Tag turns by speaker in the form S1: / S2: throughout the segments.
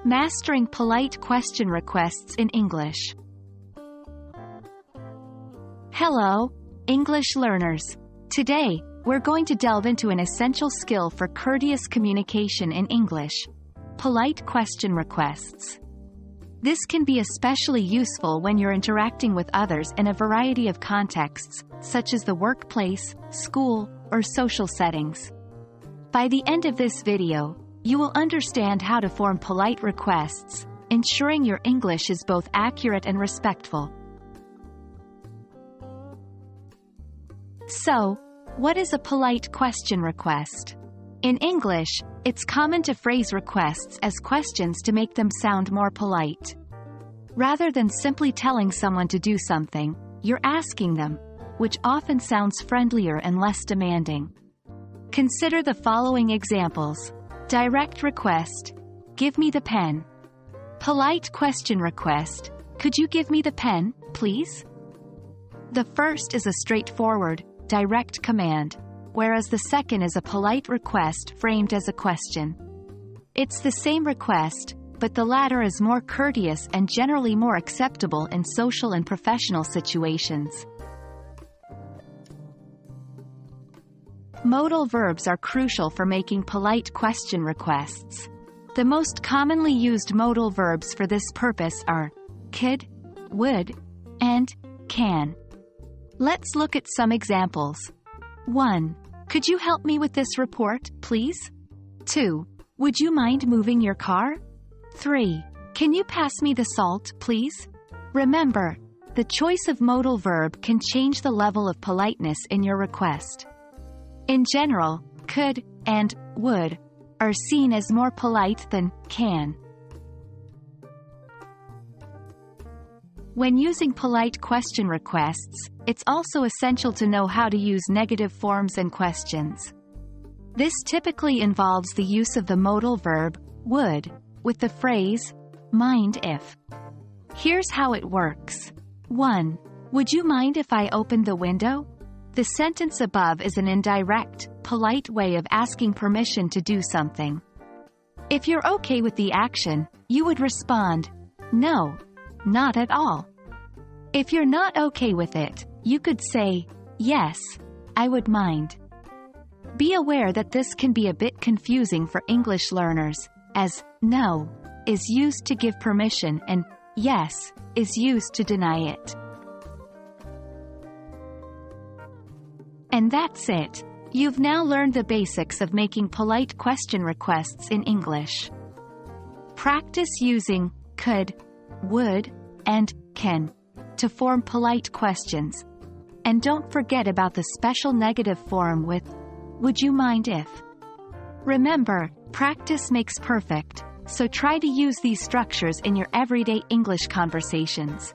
S1: Mastering polite question requests in English. Hello, English learners. Today, we're going to delve into an essential skill for courteous communication in English: polite question requests. This can be especially useful when you're interacting with others in a variety of contexts, such as the workplace, school, or social settings. By the end of this video, you will understand how to form polite requests, ensuring your English is both accurate and respectful. So, what is a polite question request? In English, it's common to phrase requests as questions to make them sound more polite. Rather than simply telling someone to do something, you're asking them, which often sounds friendlier and less demanding. Consider the following examples. Direct request: give me the pen. Polite question request: could you give me the pen, please? The first is a straightforward, direct command, whereas the second is a polite request framed as a question. It's the same request, but the latter is more courteous and generally more acceptable in social and professional situations. Modal verbs are crucial for making polite question requests. The most commonly used modal verbs for this purpose are could, would, and can. Let's look at some examples. 1. Could you help me with this report, please? 2. Would you mind moving your car? 3. Can you pass me the salt, please? Remember, the choice of modal verb can change the level of politeness in your request. In general, could and would are seen as more polite than can. When using polite question requests, it's also essential to know how to use negative forms and questions. This typically involves the use of the modal verb would with the phrase mind if. Here's how it works. 1. Would you mind if I opened the window? The sentence above is an indirect, polite way of asking permission to do something. If you're okay with the action, you would respond, no, not at all. If you're not okay with it, you could say, yes, I would mind. Be aware that this can be a bit confusing for English learners, as no is used to give permission and yes is used to deny it. And that's it. You've now learned the basics of making polite question requests in English. Practice using could, would, and can to form polite questions. And don't forget about the special negative form with would you mind if. Remember, practice makes perfect, so try to use these structures in your everyday English conversations.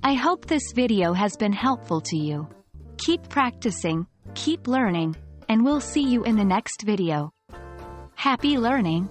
S1: I hope this video has been helpful to you. Keep practicing, keep learning, and we'll see you in the next video. Happy learning!